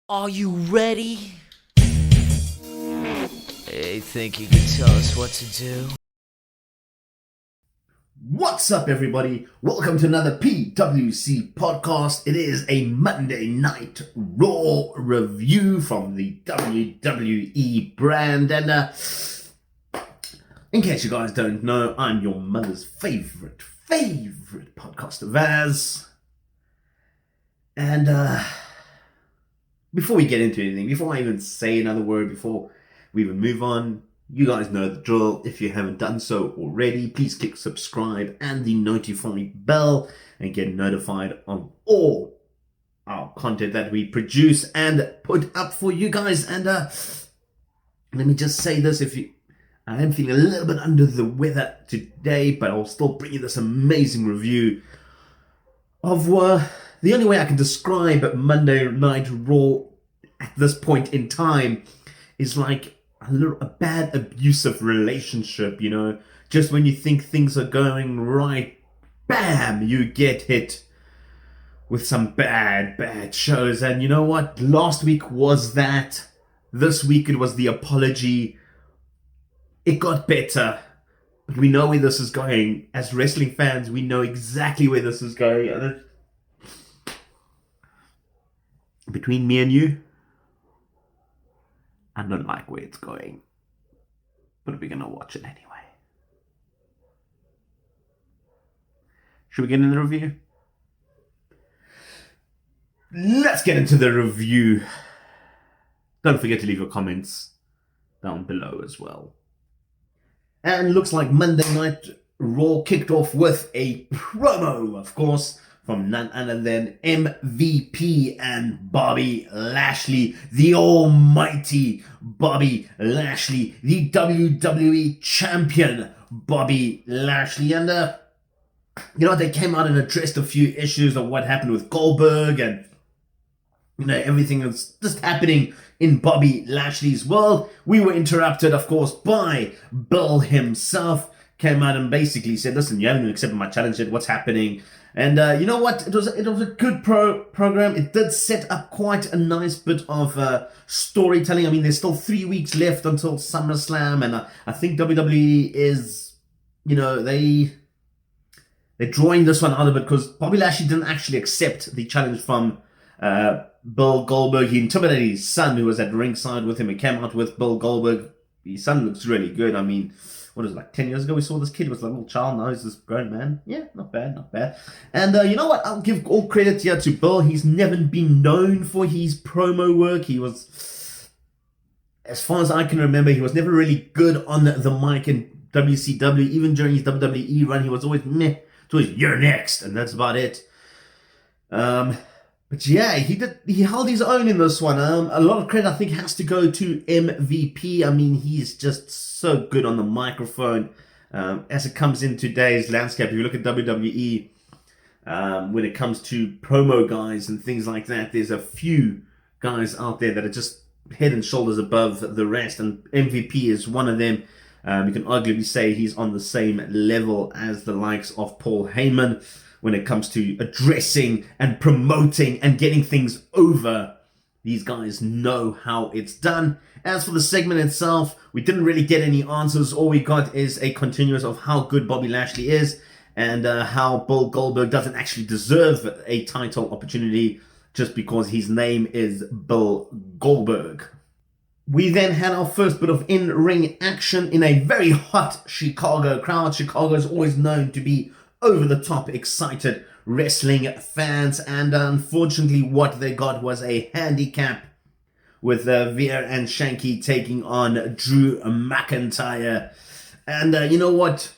Are you ready? Hey, think you can tell us what to do? What's up, everybody? Welcome to another PWC podcast. It is a Monday Night Raw review from the WWE brand. And in case you guys don't know, I'm your mother's favorite podcaster, Vaz. And before we get into anything, before I even say another word, before we even move on, you guys know the drill. If you haven't done so already, please click subscribe and the notify bell and get notified on all our content that we produce and put up for you guys. And let me just say this, I am feeling a little bit under the weather today, but I'll still bring you this amazing review of the only way I can describe Monday Night Raw at this point in time is like a bad abusive relationship, you know. Just when you think things are going right, bam, you get hit with some bad shows. And you know what? Last week was that. This week it was the apology. It got better. But we know where this is going. As wrestling fans, we know exactly where this is going. And between me and you, I don't like where it's going, but we're gonna watch it anyway. Should we get into the review? Let's get into the review. Don't forget to leave your comments down below as well. And looks like Monday Night Raw kicked off with a promo, of course, from none other than MVP and Bobby Lashley, the almighty Bobby Lashley, the WWE champion Bobby Lashley. And, you know, they came out and addressed a few issues of what happened with Goldberg and, you know, everything that's just happening in Bobby Lashley's world. We were interrupted, of course, by Bill himself. Came out and basically said, listen, you haven't accepted my challenge yet, what's happening? And you know what? It was a good program. It did set up quite a nice bit of storytelling. I mean, there's still 3 weeks left until SummerSlam, and I think WWE is, you know, they're drawing this one out of it because Bobby Lashley didn't actually accept the challenge from Bill Goldberg. He intimidated his son, who was at ringside with him. He came out with Bill Goldberg. His son looks really good. I mean, what is it, like 10 years ago we saw this kid was a little child, now he's this grown man. Yeah, not bad. And you know what, I'll give all credit here to Bill. He's never been known for his promo work. He was, as far as I can remember, he was never really good on the mic in WCW. Even during his WWE run, he was always meh. It's always, you're next, and that's about it. But yeah, he held his own in this one. A lot of credit, I think, has to go to MVP. I mean, he's just so good on the microphone. As it comes in today's landscape, if you look at WWE, when it comes to promo guys and things like that, there's a few guys out there that are just head and shoulders above the rest, and MVP is one of them. You can arguably say he's on the same level as the likes of Paul Heyman when it comes to addressing and promoting and getting things over. These guys know how it's done. As for the segment itself, we didn't really get any answers. All we got is a continuous of how good Bobby Lashley is and how Bill Goldberg doesn't actually deserve a title opportunity just because his name is Bill Goldberg. We then had our first bit of in-ring action in a very hot Chicago crowd. Chicago is always known to be over-the-top excited wrestling fans, and unfortunately what they got was a handicap with Veer and Shanky taking on Drew McIntyre. And you know what?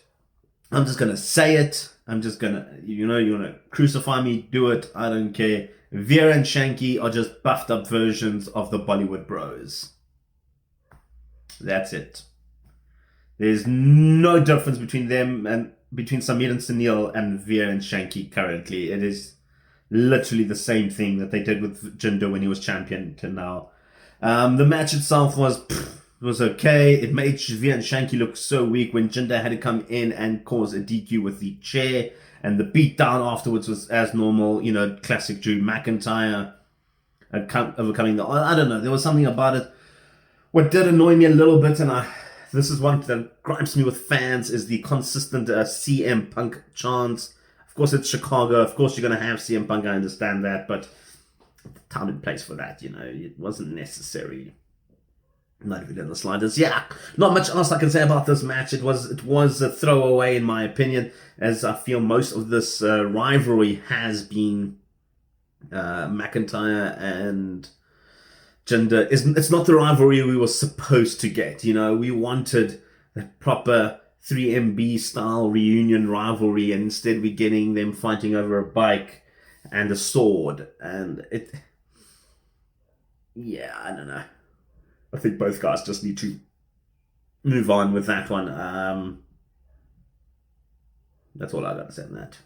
I'm just gonna say it. I'm just gonna, you wanna crucify me, do it. I don't care. Veer and Shanky are just buffed up versions of the Bollywood Bros. That's it. There's no difference between them and between Samir and Sunil and Veer and Shanky currently. It is literally the same thing that they did with Jinder when he was champion to now. The match itself was okay. It made Veer and Shanky look so weak when Jinder had to come in and cause a DQ with the chair. And the beatdown afterwards was as normal, you know, classic Drew McIntyre. overcoming I don't know, there was something about it. What did annoy me a little bit, and this is one that gripes me with fans, is the consistent CM Punk chants. Of course, it's Chicago. Of course, you're going to have CM Punk. I understand that, but time and place for that, it wasn't necessary. Not even in the slightest. Yeah, not much else I can say about this match. It was a throwaway, in my opinion, as I feel most of this rivalry has been McIntyre and Jinder. It's not the rivalry we were supposed to get. We wanted a proper 3MB style reunion rivalry, and instead we're getting them fighting over a bike and a sword, and I don't know. I think both guys just need to move on with that one. That's all I got to say on that.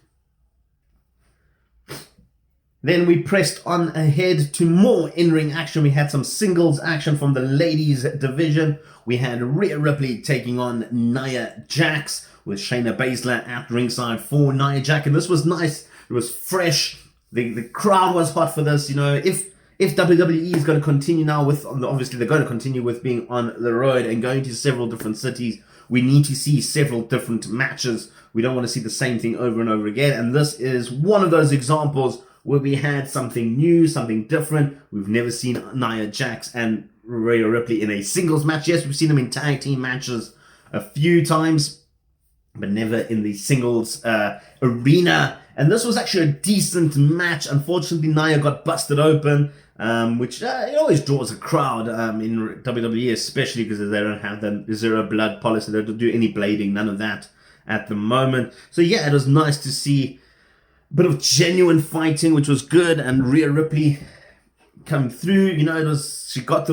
Then we pressed on ahead to more in-ring action. We had some singles action from the ladies division. We had Rhea Ripley taking on Nia Jax, with Shayna Baszler at ringside for Nia Jax. And this was nice. It was fresh. The crowd was hot for this. If WWE is going to continue now with, obviously they're going to continue with being on the road and going to several different cities, we need to see several different matches. We don't want to see the same thing over and over again. And this is one of those examples where we had something new, something different. We've never seen Nia Jax and Rhea Ripley in a singles match. Yes, we've seen them in tag team matches a few times, but never in the singles arena. And this was actually a decent match. Unfortunately, Nia got busted open, which it always draws a crowd in WWE, especially because they don't have the zero blood policy. They don't do any blading, none of that at the moment. So yeah, it was nice to see a bit of genuine fighting, which was good, and Rhea Ripley come through. She got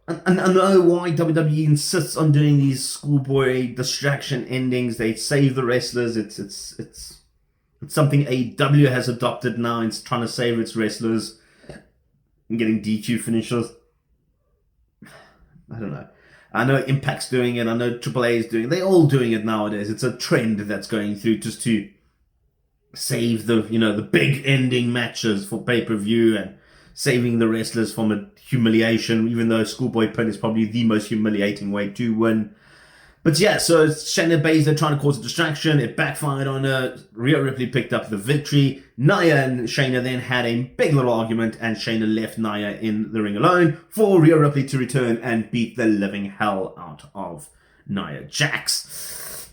I know why WWE insists on doing these schoolboy distraction endings. They save the wrestlers. It's something AEW has adopted now. It's trying to save its wrestlers and getting DQ finishers. I don't know. I know Impact's doing it. I know AAA is doing it. They're all doing it nowadays. It's a trend that's going through, just to save the big ending matches for pay-per-view and saving the wrestlers from a humiliation, even though schoolboy pin is probably the most humiliating way to win. But yeah, so Shayna Baszler trying to cause a distraction. It backfired on her. Rhea Ripley picked up the victory. Nia and Shayna then had a big little argument, and Shayna left Nia in the ring alone for Rhea Ripley to return and beat the living hell out of Nia Jax.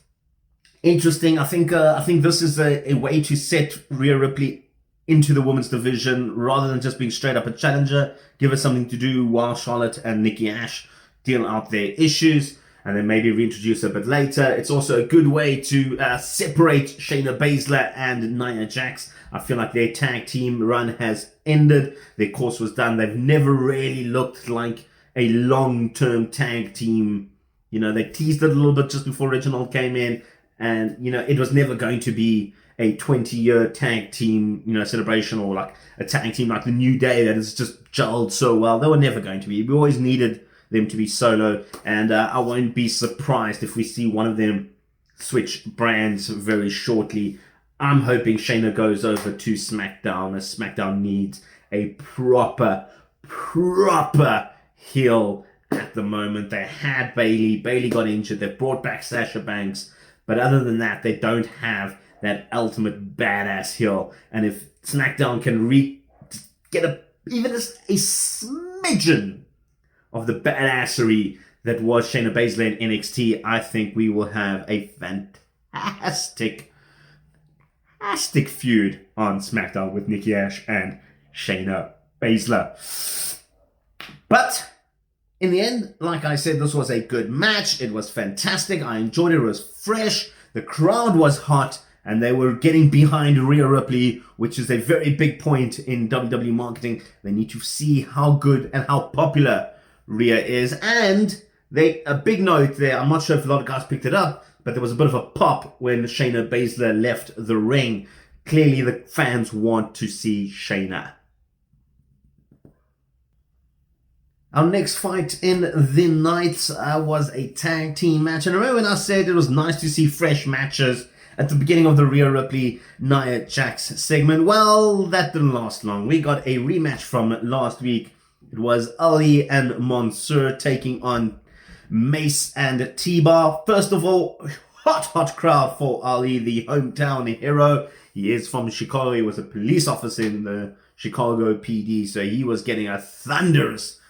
Interesting. I think this is a way to set Rhea Ripley into the women's division rather than just being straight up a challenger. Give her something to do while Charlotte and Nikki Ash deal out their issues, and then maybe reintroduce her a bit later. It's also a good way to separate Shayna Baszler and Nia Jax. I feel like their tag team run has ended. Their course was done. They've never really looked like a long-term tag team. They teased it a little bit just before Reginald came in, and, it was never going to be a 20-year tag team, celebration, or like a tag team like the New Day that has just gelled so well. They were never going to be. We always needed them to be solo, and I won't be surprised if we see one of them switch brands very shortly. I'm hoping Shayna goes over to SmackDown, as SmackDown needs a proper heel at the moment. They had Bayley. Bayley got injured. They brought back Sasha Banks. But other than that, they don't have that ultimate badass heel. And if SmackDown can get even a smidgen of the badassery that was Shayna Baszler in NXT, I think we will have a fantastic feud on SmackDown with Nikki Ash and Shayna Baszler. But in the end, like I said, this was a good match. It was fantastic. I enjoyed it. It was fresh. The crowd was hot, and they were getting behind Rhea Ripley, which is a very big point in WWE marketing. They need to see how good and how popular Rhea is. And a big note there, I'm not sure if a lot of guys picked it up, but there was a bit of a pop when Shayna Baszler left the ring. Clearly the fans want to see Shayna. Our next fight in the night was a tag team match. And remember when I said it was nice to see fresh matches? at the beginning of the Rhea Ripley Nia Jax segment. Well, that didn't last long. We got a rematch from last week. It was Ali and Mansoor taking on Mace and T-Bar. First of all, hot crowd for Ali, the hometown hero. He is from Chicago. He was a police officer in the Chicago PD, so he was getting a thunderous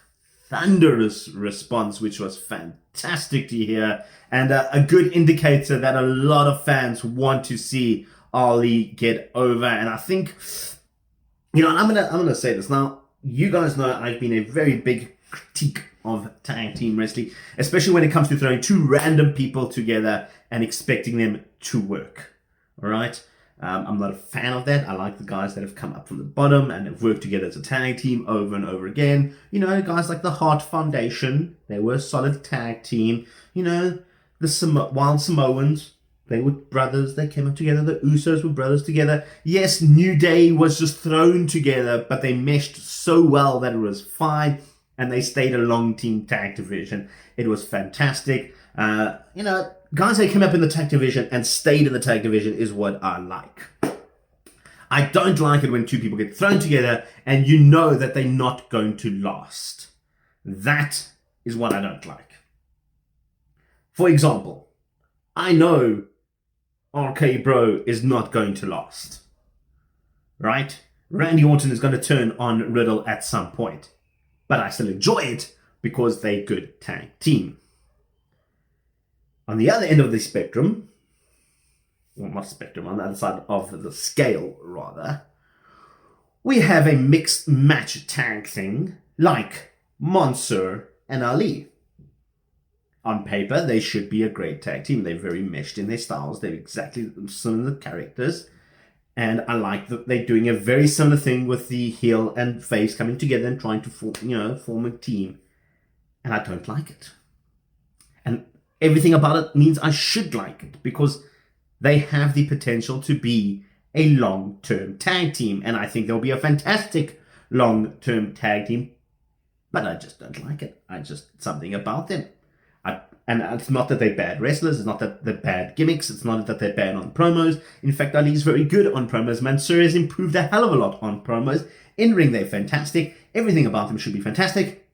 response, which was fantastic to hear, and a good indicator that a lot of fans want to see Ali get over. And I think, and I'm gonna say this now. You guys know I've been a very big critique of tag team wrestling, especially when it comes to throwing two random people together and expecting them to work. All right. I'm not a fan of that. I like the guys that have come up from the bottom and have worked together as a tag team over and over again. Guys like the Hart Foundation, they were a solid tag team. The Wild Samoans, they were brothers. They came up together. The Usos were brothers together. Yes, New Day was just thrown together, but they meshed so well that it was fine, and they stayed a long team tag division. It was fantastic. Guys that came up in the tag division and stayed in the tag division is what I like. I don't like it when two people get thrown together and you know that they're not going to last. That is what I don't like. For example, I know RK Bro is not going to last. Right? Randy Orton is going to turn on Riddle at some point. But I still enjoy it because they're a good tag team. On the other end of the spectrum, well, not spectrum, on the other side of the scale, rather, we have a mixed match tag thing like Mansoor and Ali. On paper, they should be a great tag team. They're very meshed in their styles. They're exactly similar characters. And I like that they're doing a very similar thing with the heel and face coming together and trying to form a team. And I don't like it. And everything about it means I should like it because they have the potential to be a long-term tag team. And I think they'll be a fantastic long-term tag team. But I just don't like it. Something about them. And it's not that they're bad wrestlers. It's not that they're bad gimmicks. It's not that they're bad on promos. In fact, Ali's very good on promos. Mansoor has improved a hell of a lot on promos. In ring, they're fantastic. Everything about them should be fantastic.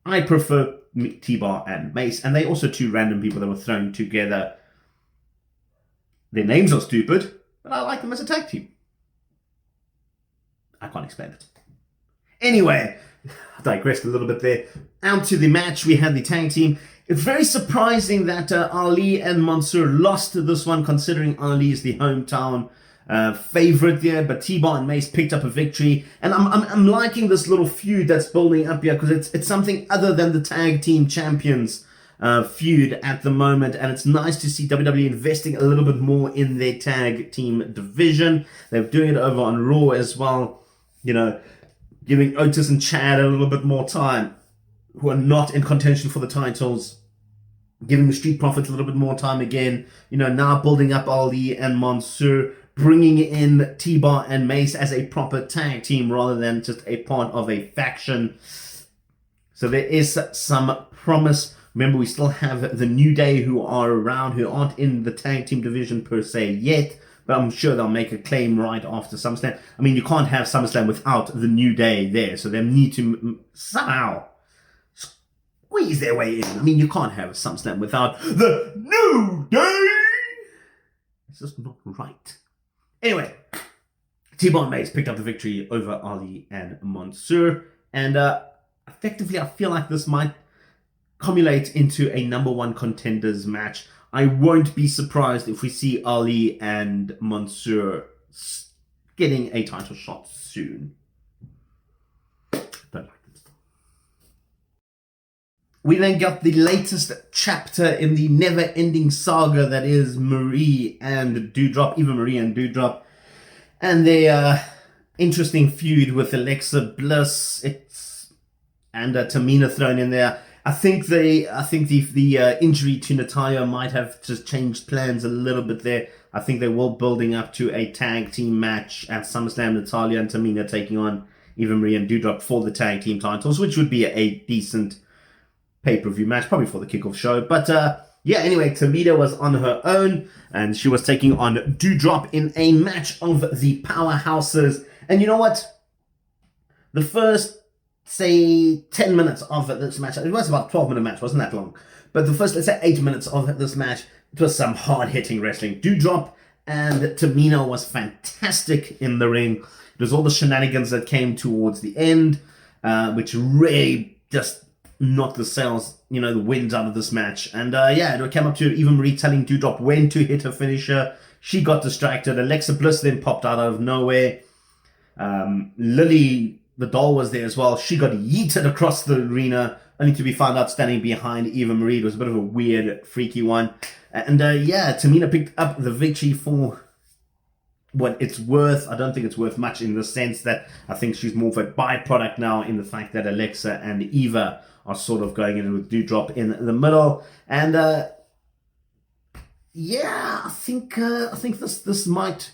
I prefer T-Bar and Mace, and they also two random people that were thrown together. Their names are stupid, but I like them as a tag team. I can't explain it. Anyway, I digressed a little bit there. Out to the match, we had the tag team. It's very surprising that Ali and Mansoor lost this one, considering Ali is the hometown favorite there, but T-Bar and Mace picked up a victory, and I'm liking this little feud that's building up here because it's something other than the tag team champions feud at the moment, and it's nice to see WWE investing a little bit more in their tag team division. They're doing it over on Raw as well, giving Otis and Chad a little bit more time, who are not in contention for the titles. Giving the Street Profits a little bit more time again. Now building up Ali and Mansoor, bringing in T-Bar and Mace as a proper tag team rather than just a part of a faction. So there is some promise. Remember, we still have the New Day who are around, who aren't in the tag team division per se yet, but I'm sure they'll make a claim right after SummerSlam. I mean, you can't have SummerSlam without the New Day there, so they need to somehow squeeze their way in. I mean, you can't have SummerSlam without the New Day. It's just not right. Anyway, T-Bar and Mace picked up the victory over Ali and Mansoor, and effectively, I feel like this might culminate into a number one contenders match. I won't be surprised if we see Ali and Mansoor getting a title shot soon. Don't like this. We then got the latest chapter in the never-ending saga that is Marie and Doudrop, Eva Marie and Doudrop, and their interesting feud with Alexa Bliss. And Tamina thrown in there. I think the injury to Natalya might have just changed plans a little bit there. I think they were building up to a tag team match at SummerSlam, Natalya and Tamina taking on Eva Marie and Doudrop for the tag team titles, which would be a decent pay-per-view match, probably for the kickoff show. But yeah, anyway, Tamina was on her own, and she was taking on Doudrop in a match of the powerhouses. And you know what? The first, say, 10 minutes of this match, it was about a 12-minute match, wasn't that long. But the first, let's say, 8 minutes of this match, it was some hard-hitting wrestling. Doudrop and Tamina was fantastic in the ring. It was all the shenanigans that came towards the end, which really just knocked the sails, the wind out of this match. And yeah, it came up to Eva Marie telling Doudrop when to hit her finisher. She got distracted. Alexa Bliss then popped out of nowhere. Lily, the doll, was there as well. She got yeeted across the arena, only to be found out standing behind Eva Marie. It was a bit of a weird, freaky one. And yeah, Tamina picked up the victory for what it's worth. I don't think it's worth much in the sense that I think she's more of a byproduct now in the fact that Alexa and Eva are sort of going in with Doudrop in the middle. And yeah, I think this might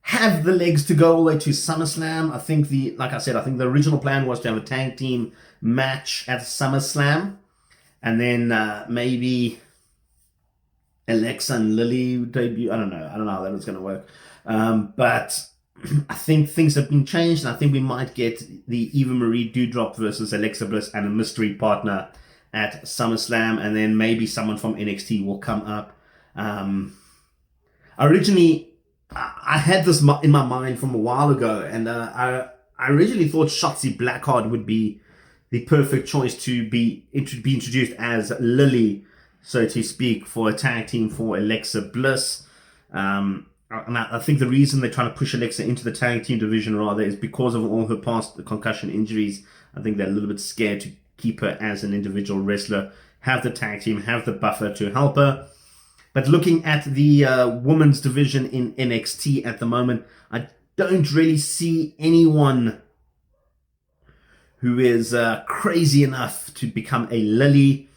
have the legs to go all the way to SummerSlam. I think like I said, I think the original plan was to have a tag team match at SummerSlam, and then maybe Alexa and Lily debut. I don't know how that was going to work. But I think things have been changed, and I think we might get the Eva Marie Doudrop versus Alexa Bliss and a mystery partner at SummerSlam, and then maybe someone from NXT will come up. Originally, I had this in my mind from a while ago, and I originally thought Shotzi Blackheart would be the perfect choice to be introduced as Lily, so to speak, for a tag team for Alexa Bliss. And I think the reason they're trying to push Alexa into the tag team division rather is because of all her past concussion injuries. I think they're a little bit scared to keep her as an individual wrestler, have the tag team, have the buffer to help her. But looking at the women's division in NXT at the moment, I don't really see anyone who is crazy enough to become a Lily.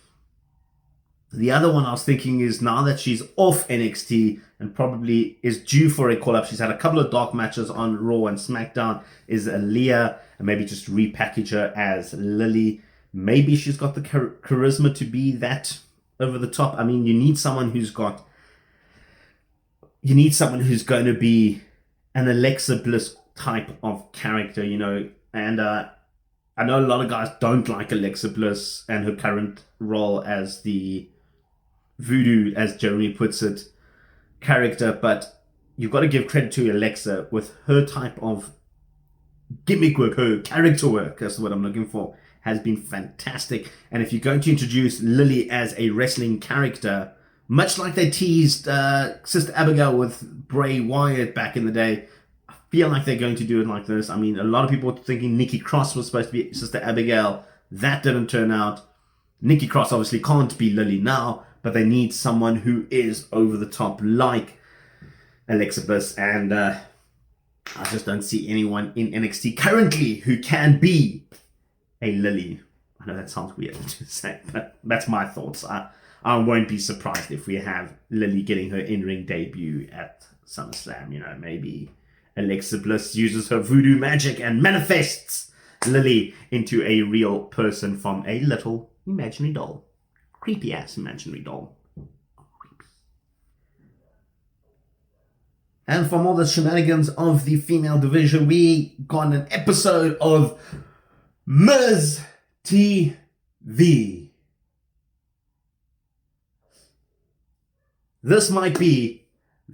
The other one I was thinking is, now that she's off NXT and probably is due for a call-up, she's had a couple of dark matches on Raw and SmackDown, is Aaliyah, and maybe just repackage her as Lily. Maybe she's got the charisma to be that over the top. I mean, you need someone who's going to be an Alexa Bliss type of character, and I know a lot of guys don't like Alexa Bliss and her current role as the voodoo, as Jeremy puts it, character, but you've got to give credit to Alexa with her type of gimmick work, her character work, that's what I'm looking for, has been fantastic. And if you're going to introduce Lily as a wrestling character, much like they teased Sister Abigail with Bray Wyatt back in the day, I feel like they're going to do it like this. I mean, a lot of people were thinking Nikki Cross was supposed to be Sister Abigail. That didn't turn out. Nikki Cross obviously can't be Lily now, but they need someone who is over the top like Alexa Bliss, and I just don't see anyone in NXT currently who can be a Lily. I know that sounds weird to say, but that's my thoughts. I won't be surprised if we have Lily getting her in-ring debut at SummerSlam. Maybe Alexa Bliss uses her voodoo magic and manifests Lily into a real person from a little imaginary doll. Creepy ass imaginary doll. Creepy. And from all the shenanigans of the female division, we got an episode of Miz TV. This might be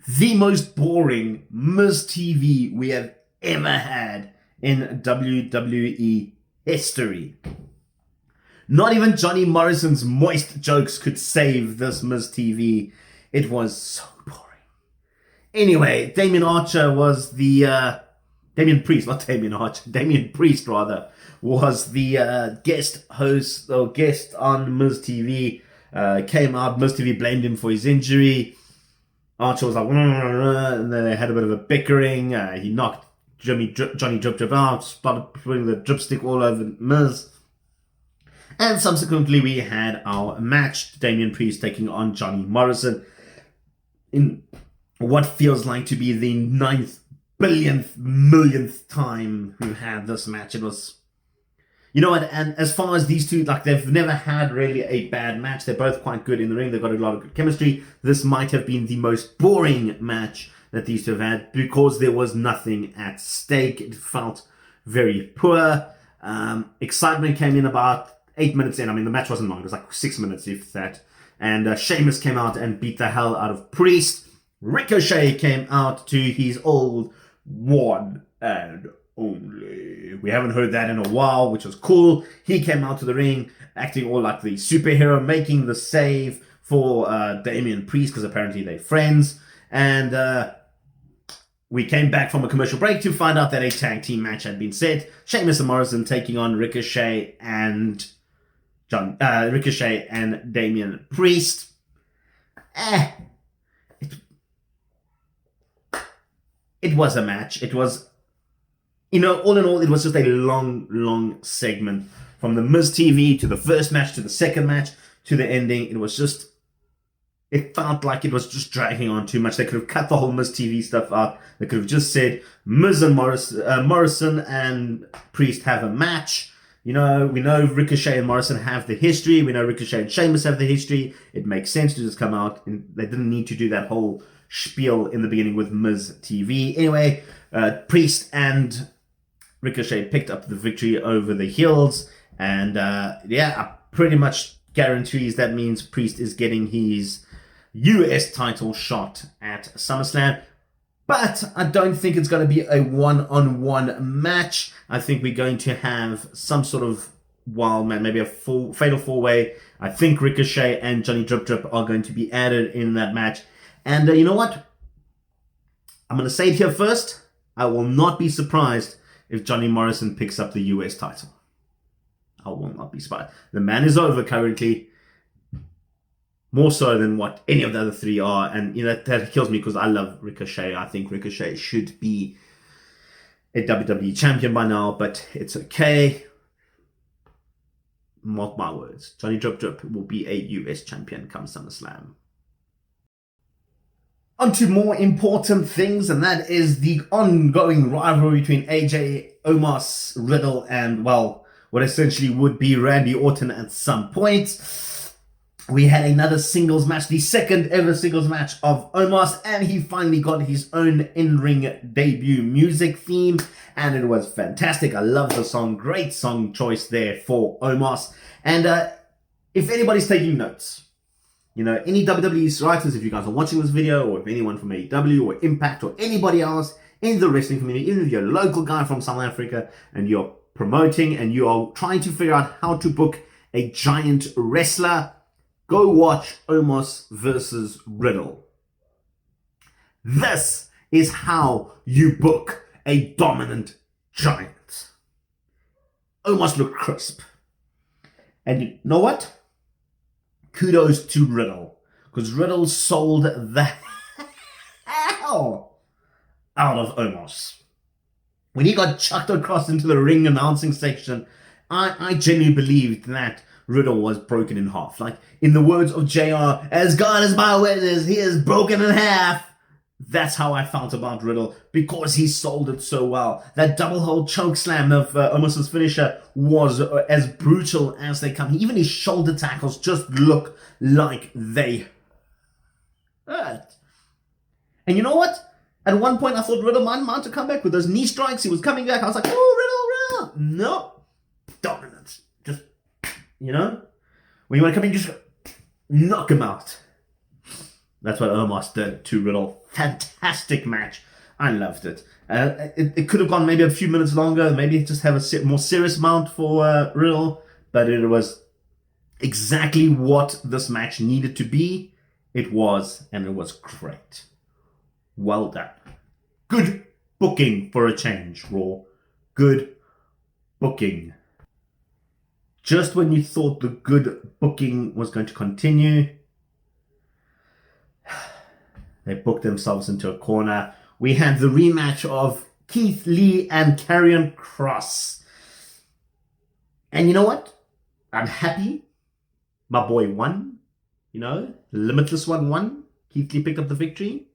the most boring Miz TV we have ever had in WWE history. Not even Johnny Morrison's moist jokes could save this Miz TV. It was so boring. Anyway, Damien Priest was the guest host or guest on Miz TV. Came out, Miz TV blamed him for his injury. Archer was like, and then they had a bit of a bickering. He knocked Johnny Drip out, started putting the dripstick all over Miz. And subsequently, we had our match, Damien Priest taking on Johnny Morrison, in what feels like to be the 9th billionth millionth time we've had this match. It was You know what? And as far as these two, like, they've never had really a bad match. They're both quite good in the ring. They've got a lot of good chemistry. This might have been the most boring match that these two have had because there was nothing at stake. It felt very poor. Excitement came in about 8 minutes in. I mean, the match wasn't long. It was like 6 minutes, if that. And Sheamus came out and beat the hell out of Priest. Ricochet came out to his old one and only. We haven't heard that in a while, which was cool. He came out to the ring acting all like the superhero, making the save for Damien Priest because apparently they're friends. And we came back from a commercial break to find out that a tag team match had been set. Sheamus and Morrison taking on Ricochet and Damien Priest. It was a match. It was, all in all, it was just a long segment from the Miz TV to the first match to the second match to the ending. It felt like it was just dragging on too much. They could have cut the whole Miz TV stuff out. They could have just said Miz and Morrison and Priest have a match. We know Ricochet and Morrison have the history. We know Ricochet and Sheamus have the history. It makes sense to just come out. And they didn't need to do that whole spiel in the beginning with Miz TV. Anyway, Priest and Ricochet picked up the victory over the heels. And I pretty much guarantees that means Priest is getting his US title shot at SummerSlam. But I don't think it's going to be a one-on-one match. I think we're going to have some sort of wild man, maybe a fatal four-way. I think Ricochet and Johnny Drip Drip are going to be added in that match. And you know what? I'm going to say it here first. I will not be surprised if Johnny Morrison picks up the US title. I will not be surprised. The man is over currently. More so than what any of the other three are. And that kills me because I love Ricochet. I think Ricochet should be a WWE champion by now, but it's okay. Mark my words. Johnny Drip Drip will be a US champion come SummerSlam. On to more important things, and that is the ongoing rivalry between AJ, Omos, Riddle, and, well, what essentially would be Randy Orton at some point. We had another singles match, the second ever singles match of Omos, and he finally got his own in-ring debut music theme, and it was fantastic. I love the song. Great song choice there for Omos. And if anybody's taking notes, any WWE writers, if you guys are watching this video, or if anyone from AEW or Impact or anybody else in the wrestling community, even if you're a local guy from South Africa and you're promoting and you are trying to figure out how to book a giant wrestler, go watch Omos versus Riddle. This is how you book a dominant giant. Omos looked crisp. And you know what? Kudos to Riddle. Because Riddle sold the hell out of Omos. When he got chucked across into the ring announcing section, I genuinely believed that Riddle was broken in half. Like, in the words of JR, as God is my witness, he is broken in half. That's how I felt about Riddle, because he sold it so well. That double hold choke slam of Omos' finisher was as brutal as they come. Even his shoulder tackles just look like they hurt. And you know what? At one point I thought Riddle might mount to come back with those knee strikes. He was coming back. I was like, oh, Riddle. No. Dominance. Just, when you want to come in, just knock him out. That's what Omos did to Riddle. Fantastic match. I loved it. It could have gone maybe a few minutes longer. Maybe just have a more serious mount for Riddle. But it was exactly what this match needed to be. It was, and it was great. Well done. Good booking for a change, Raw. Good booking. Just when you thought the good booking was going to continue, they booked themselves into a corner. We had the rematch of Keith Lee and Karrion Kross. And you know what? I'm happy. My boy won. The Limitless one won. Keith Lee picked up the victory,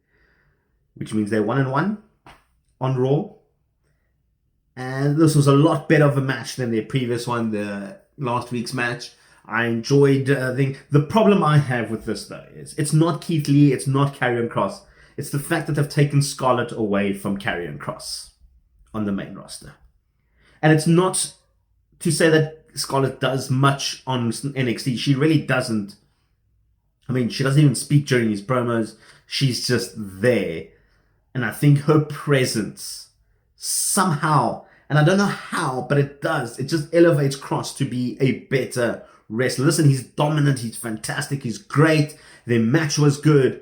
which means they're 1-1 on Raw. And this was a lot better of a match than their previous one, the last week's match. I enjoyed the problem I have with this, though, is it's not Keith Lee, it's not Karrion Kross. It's the fact that they've taken Scarlett away from Karrion Kross on the main roster. And it's not to say that Scarlett does much on NXT. She really doesn't. I mean, she doesn't even speak during these promos. She's just there. And I think her presence somehow, and I don't know how, but it does. It just elevates Kross to be a better wrestler. Listen, he's dominant. He's fantastic. He's great. Their match was good.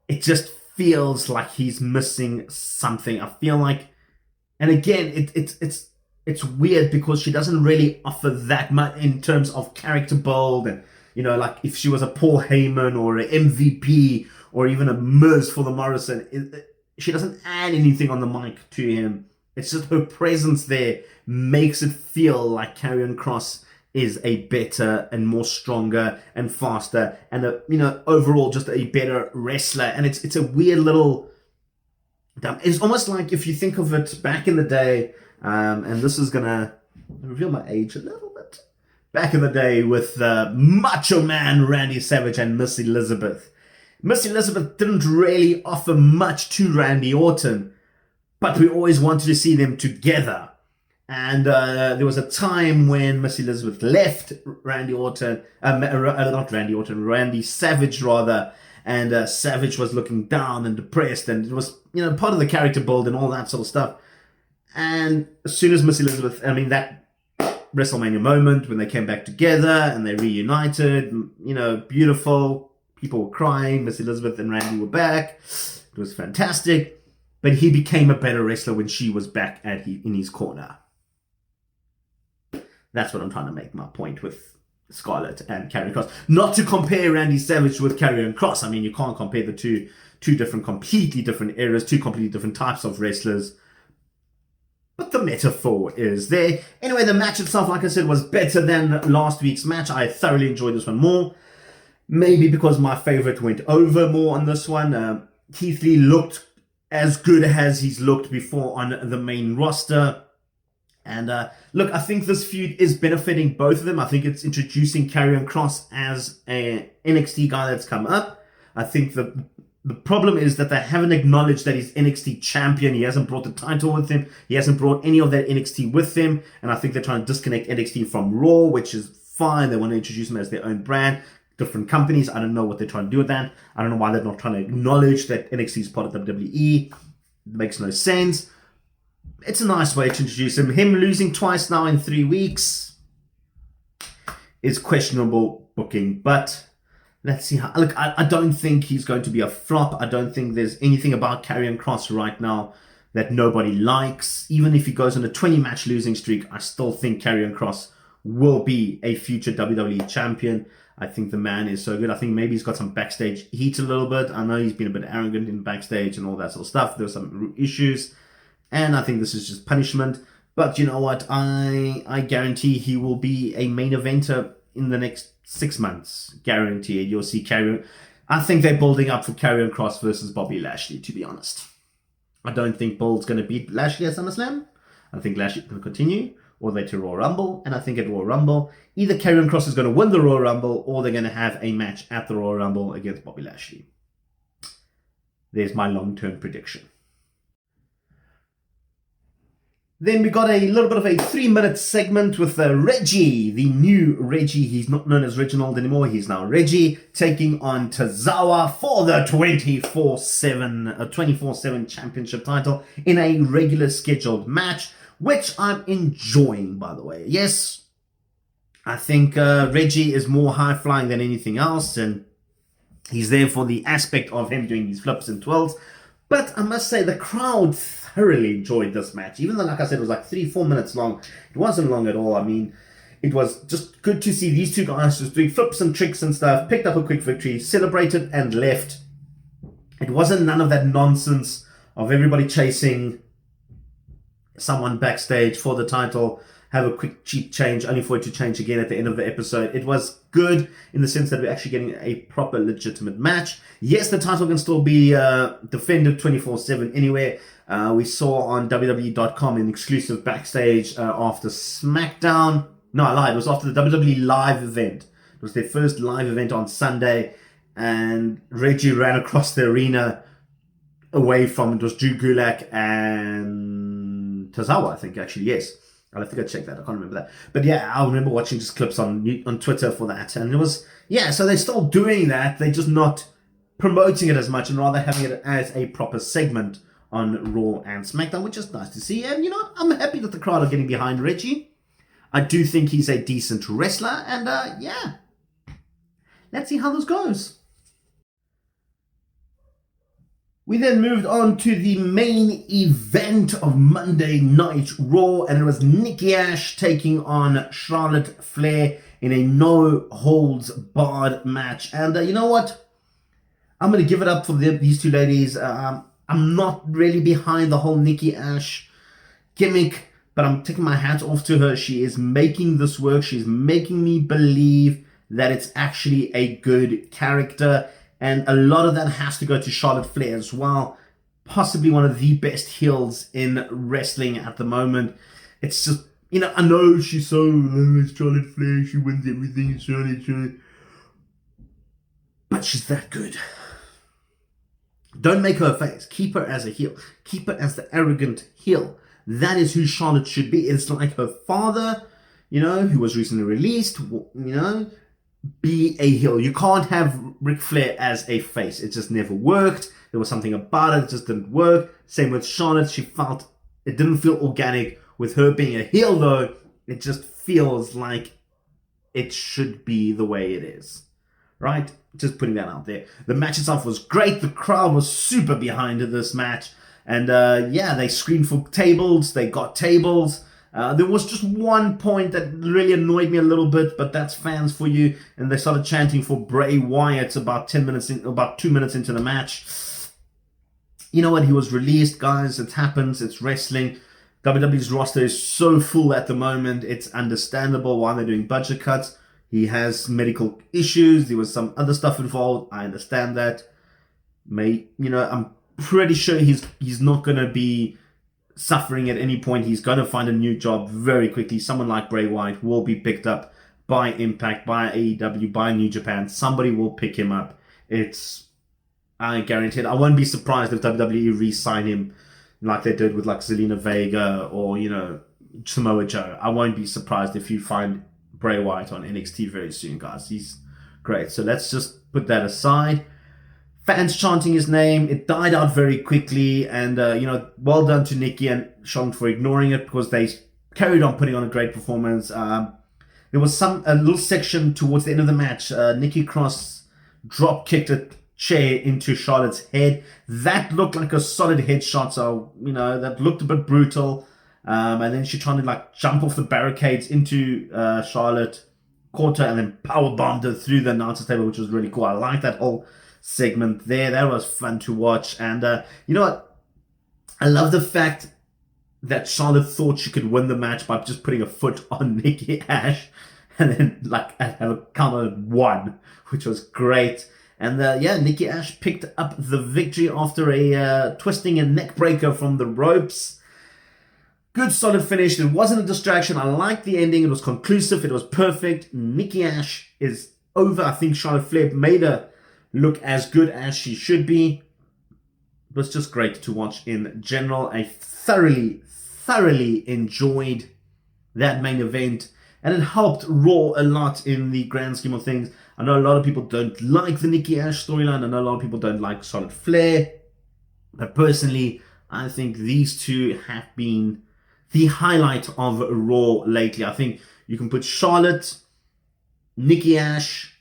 It just feels like he's missing something. I feel like, and again, it's weird because she doesn't really offer that much in terms of character build, and like if she was a Paul Heyman or an MVP or even a Miz for the Morrison, she doesn't add anything on the mic to him. It's just her presence there makes it feel like Karrion Kross is a better and more stronger and faster and overall just a better wrestler. And it's a weird little. It's almost like if you think of it back in the day, and this is gonna reveal my age a little bit. Back in the day with Macho Man Randy Savage and Miss Elizabeth. Miss Elizabeth didn't really offer much to Randy Orton, but we always wanted to see them together. And there was a time when Miss Elizabeth left Randy Savage rather, and Savage was looking down and depressed, and it was part of the character build and all that sort of stuff. And as soon as Miss Elizabeth, that WrestleMania moment when they came back together and they reunited, beautiful. People were crying. Miss Elizabeth and Randy were back. It was fantastic. But he became a better wrestler when she was back in his corner. That's what I'm trying to make my point with Scarlett and Karrion Kross. Not to compare Randy Savage with Karrion Kross. I mean, you can't compare the two completely different eras, two completely different types of wrestlers. But the metaphor is there. Anyway, the match itself, like I said, was better than last week's match. I thoroughly enjoyed this one more. Maybe because my favorite went over more on this one. Keith Lee looked as good as he's looked before on the main roster. And look, I think this feud is benefiting both of them. I think it's introducing Karrion Kross as an NXT guy that's come up. I think the problem is that they haven't acknowledged that he's NXT champion. He hasn't brought the title with him. He hasn't brought any of that NXT with him. And I think they're trying to disconnect NXT from Raw, which is fine. They want to introduce him as their own brand. Different companies. I don't know what they're trying to do with that. I don't know why they're not trying to acknowledge that NXT is part of WWE. It makes no sense. It's a nice way to introduce him. Him losing twice now in 3 weeks is questionable booking. But let's see how. Look, I don't think he's going to be a flop. I don't think there's anything about Karrion Kross right now that nobody likes. Even if he goes on a 20-match losing streak, I still think Karrion Kross will be a future WWE champion. I think the man is so good. I think maybe he's got some backstage heat a little bit. I know he's been a bit arrogant in backstage and all that sort of stuff. There's some issues. And I think this is just punishment. But you know what? I guarantee he will be a main eventer in the next 6 months. Guaranteed. You'll see Karrion. I think they're building up for Karrion Kross versus Bobby Lashley, to be honest. I don't think Bull's going to beat Lashley at SummerSlam. I think Lashley's going to continue. Or they to Royal Rumble, and I think at Royal Rumble, either Karrion Kross is going to win the Royal Rumble, or they're going to have a match at the Royal Rumble against Bobby Lashley. There's my long-term prediction. Then we got a little bit of a 3-minute segment with Reggie, the new Reggie. He's not known as Reginald anymore. He's now Reggie, taking on Tozawa for the 24/7 championship title in a regular scheduled match, which I'm enjoying, by the way. Yes, I think Reggie is more high-flying than anything else, and he's there for the aspect of him doing these flips and twirls. But I must say, the crowd thoroughly enjoyed this match. Even though, like I said, it was like 3-4 minutes long, it wasn't long at all. I mean, it was just good to see these two guys just doing flips and tricks and stuff, picked up a quick victory, celebrated, and left. It wasn't none of that nonsense of everybody chasing someone backstage for the title, have a quick cheap change, only for it to change again at the end of the episode. It was good in the sense that we're actually getting a proper legitimate match. Yes, the title can still be defended 24/7 anywhere. We saw on WWE.com an exclusive backstage after SmackDown. No, I lied. It was after the WWE live event. It was their first live event on Sunday, and Reggie ran across the arena away from, it was Drew Gulak and Tozawa, I think, actually, yes. I'll have to go check that. I can't remember that. But yeah, I remember watching just clips on Twitter for that. And it was, yeah, so they're still doing that. They're just not promoting it as much and rather having it as a proper segment on Raw and SmackDown, which is nice to see. And, you know, I'm happy that the crowd are getting behind Reggie. I do think he's a decent wrestler. And, yeah, let's see how this goes. We then moved on to the main event of Monday Night Raw, and it was Nikki Ash taking on Charlotte Flair in a no-holds-barred match. And you know what? I'm going to give it up for these two ladies. I'm not really behind the whole Nikki Ash gimmick, but I'm taking my hat off to her. She is making this work. She's making me believe that it's actually a good character. And a lot of that has to go to Charlotte Flair as well. Possibly one of the best heels in wrestling at the moment. It's just, you know, I know she's so, it's Charlotte Flair, she wins everything, it's Charlotte. But she's that good. Don't make her a face. Keep her as a heel. Keep her as the arrogant heel. That is who Charlotte should be. It's like her father, you know, who was recently released, you know, be a heel. You can't have Ric Flair as a face. It just never worked. There was something about it just didn't work. Same with Charlotte. It didn't feel organic. With her being a heel, though, it just feels like it should be the way it is. Right? Just putting that out there. The match itself was great. The crowd was super behind this match. And yeah, they screamed for tables. They got tables. There was just one point that really annoyed me a little bit, but that's fans for you. And they started chanting for Bray Wyatt about 2 minutes into the match. You know what? He was released, guys. It happens. It's wrestling. WWE's roster is so full at the moment. It's understandable why they're doing budget cuts. He has medical issues. There was some other stuff involved. I understand that. I'm pretty sure he's not going to be suffering at any point. He's going to find a new job very quickly. Someone like Bray Wyatt will be picked up by Impact, by AEW, by New Japan. Somebody will pick him up. I guarantee it. I won't be surprised if WWE re-sign him like they did with like Zelina Vega or, you know, Samoa Joe. I won't be surprised if you find Bray Wyatt on NXT very soon, guys. He's great. So let's just put that aside. Fans chanting his name. It died out very quickly. And, well done to Nikki and Charlotte for ignoring it because they carried on putting on a great performance. There was a little section towards the end of the match. Nikki Cross drop kicked a chair into Charlotte's head. That looked like a solid headshot. So, you know, that looked a bit brutal. And then she tried to like jump off the barricades into Charlotte, caught her and then powerbombed her through the announcer's table, which was really cool. I like that whole segment there. That was fun to watch. And you know what? I love the fact that Charlotte thought she could win the match by just putting a foot on Nikki Ash and then like have a count of 1, which was great. And yeah, Nikki Ash picked up the victory after a twisting and neck breaker from the ropes. Good solid finish. It wasn't a distraction. I liked the ending. It was conclusive. It was perfect. Nikki Ash is over. I think Charlotte Flair made her look as good as she should be. It was just great to watch in general. I thoroughly enjoyed that main event. And it helped Raw a lot in the grand scheme of things. I know a lot of people don't like the Nikki Ash storyline. I know a lot of people don't like Charlotte Flair. But personally, I think these two have been the highlight of Raw lately. I think you can put Charlotte, Nikki Ash.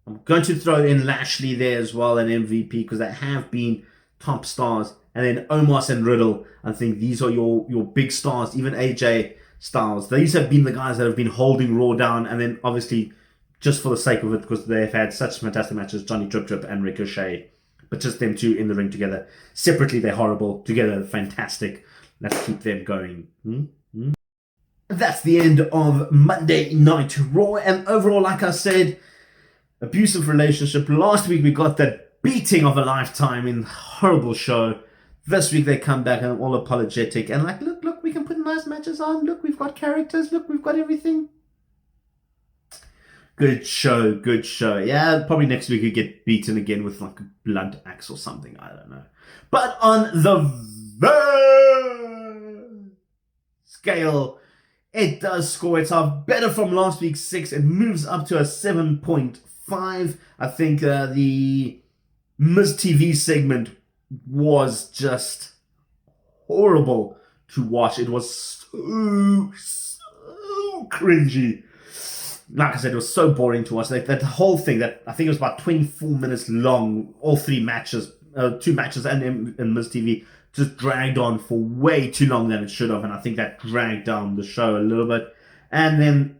I'm going to throw in Lashley there as well, an MVP, because they have been top stars. And then Omos and Riddle. I think these are your big stars. Even AJ Styles. These have been the guys that have been holding Raw down. And then obviously, just for the sake of it, because they've had such fantastic matches, Johnny Drip Drip and Ricochet. But just them two in the ring together. Separately, they're horrible. Together, fantastic. Let's keep them going. That's the end of Monday Night Raw. And overall, like I said, abusive relationship. Last week we got that beating of a lifetime in horrible show. This week they come back and all apologetic and like, look, we can put nice matches on. Look, we've got characters. Look, we've got everything. Good show. Yeah, probably next week you get beaten again with like a blunt axe or something. I don't know. But on the scale, it does score. It's our better from last week's 6. It moves up to a 7.5. I think the Miz TV segment was just horrible to watch. It was so cringy. Like I said, it was so boring to watch. That whole thing, that I think it was about 24 minutes long, all 3 matches, 2 matches and Miz TV, just dragged on for way too long than it should have. And I think that dragged down the show a little bit. And then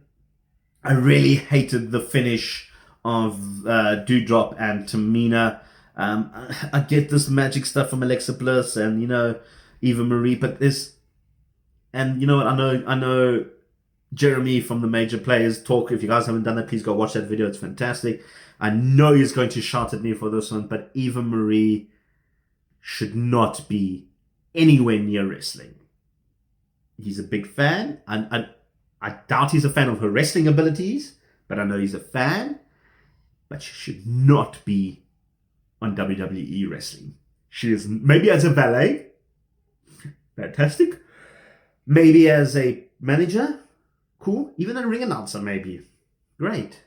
I really hated the finish of Doudrop and Tamina. I get this magic stuff from Alexa Bliss and, Eva Marie, but there's... And you know what, I know Jeremy from the Major Players Talk. If you guys haven't done that, please go watch that video. It's fantastic. I know he's going to shout at me for this one, but Eva Marie should not be anywhere near wrestling. He's a big fan. I doubt he's a fan of her wrestling abilities, but I know he's a fan. But she should not be on WWE wrestling. She is maybe as a valet. Fantastic. Maybe as a manager. Cool. Even a ring announcer, maybe. Great.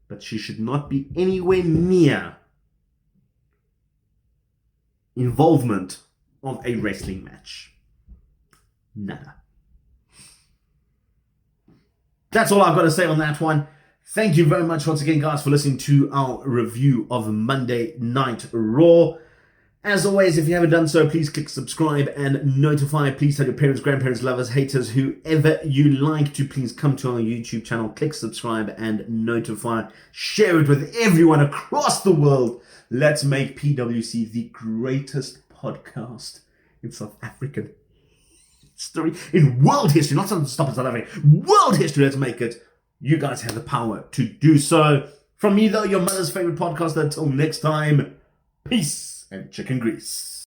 But she should not be anywhere near involvement of a wrestling match. Nada. That's all I've got to say on that one. Thank you very much once again, guys, for listening to our review of Monday Night Raw. As always, if you haven't done so, please click subscribe and notify. Please tell your parents, grandparents, lovers, haters, whoever you like to please come to our YouTube channel. Click subscribe and notify. Share it with everyone across the world. Let's make PWC the greatest podcast in South African history. In world history, not something to stop in South Africa. World history, let's make it. You guys have the power to do so. From me, though, your mother's favorite podcaster. Until next time, peace and chicken grease.